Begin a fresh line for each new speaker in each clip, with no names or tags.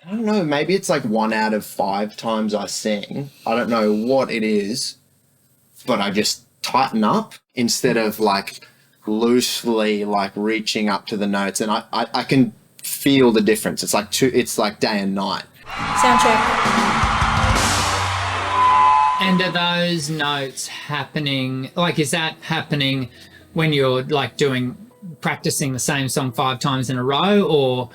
I don't know, maybe it's like 1 out of 5 times I sing. I don't know what it is, but I just tighten up instead of like loosely like reaching up to the notes, and I can feel the difference. It's like day and night.
Sound check.
And are those notes happening, like is that happening when you're like practicing the same song 5 times in a row, or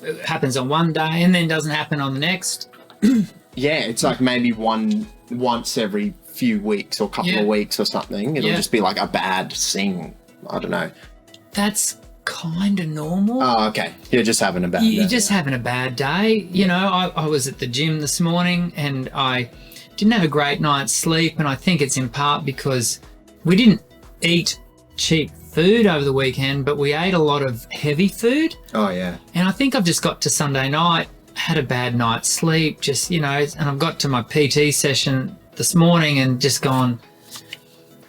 it happens on one day and then doesn't happen on the next?
Yeah, it's like maybe once every few weeks or couple of weeks or something. It'll just be like a bad sing. I don't know.
That's kind of normal.
Oh, okay. You're just having a bad day.
You're just having a bad day. You know, I was at the gym this morning and I didn't have a great night's sleep, and I think it's in part because we didn't eat cheap food over the weekend, but we ate a lot of heavy food.
Oh, yeah.
And I think I've just got to Sunday night, had a bad night's sleep, just, you know, and I've got to my PT session this morning and just gone,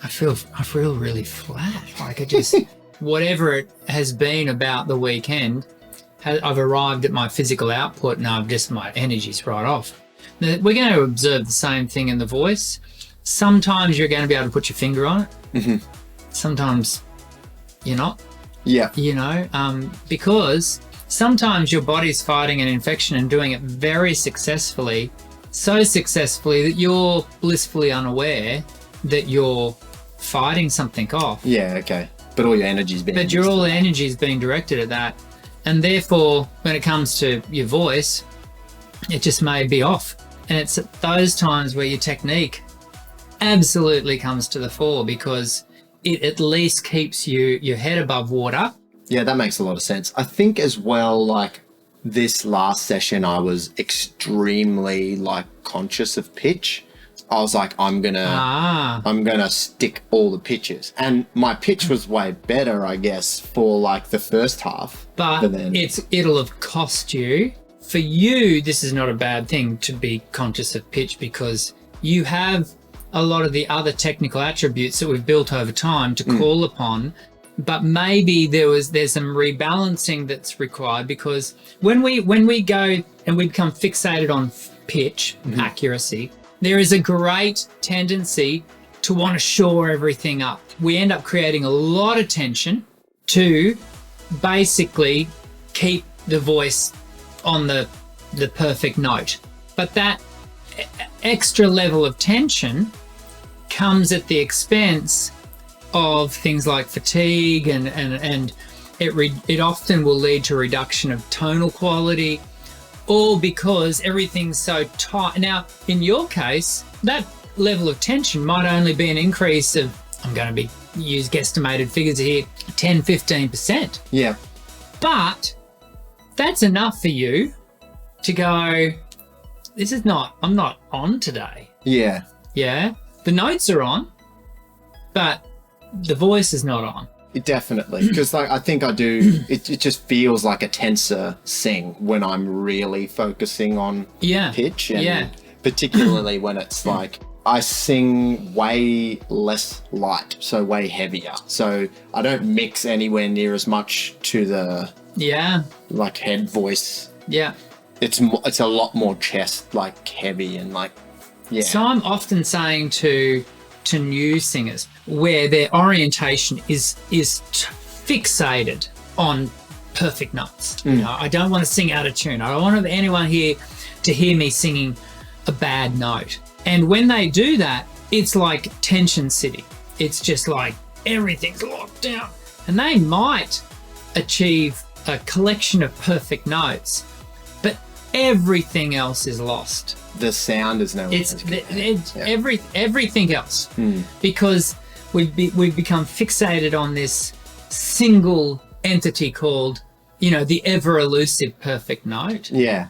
I feel really flat. Like I just, whatever it has been about the weekend, I've arrived at my physical output and my energy's right off. Now, we're going to observe the same thing in the voice. Sometimes you're going to be able to put your finger on it. Mm-hmm. Sometimes you're not.
Yeah.
You know, because sometimes your body's fighting an infection and doing it very successfully, so successfully that you're blissfully unaware that you're fighting something off.
Yeah, okay. But all your energy's being...
But all the energy's being directed at that. And therefore, when it comes to your voice, it just may be off. And it's at those times where your technique absolutely comes to the fore, because it at least keeps your head above water.
Yeah, that makes a lot of sense. I think as well, like this last session, I was extremely like conscious of pitch. I was like, I'm gonna stick all the pitches, and my pitch was way better, I guess, for like the first half.
But
then...
it'll have cost you. For you, this is not a bad thing to be conscious of pitch, because you have a lot of the other technical attributes that we've built over time to call upon. But maybe there's some rebalancing that's required, because when we go and we become fixated on pitch accuracy, there is a great tendency to want to shore everything up. We end up creating a lot of tension to basically keep the voice on the perfect note. But that extra level of tension comes at the expense of things like fatigue, and it often will lead to reduction of tonal quality, all because everything's so tight. Now, in your case, that level of tension might only be an increase of, I'm going to use guesstimated figures here, 10-15%.
Yeah.
But that's enough for you to go, I'm not on today.
Yeah.
Yeah. The notes are on, but the voice is not on.
Definitely, because like I think I do. It just feels like a tenser sing when I'm really focusing on pitch, and particularly when it's like I sing way less light, so way heavier. So I don't mix anywhere near as much to the like head voice.
Yeah,
it's a lot more chest, like heavy and like
So I'm often saying to new singers where their orientation is fixated on perfect notes. You know, I don't want to sing out of tune. I don't want anyone here to hear me singing a bad note. And when they do that, it's like tension city. It's just like everything's locked down. And they might achieve a collection of perfect notes, but everything else is lost.
The sound is nowhere.
Everything else, because we've become fixated on this single entity called, the ever elusive perfect note.
Yeah.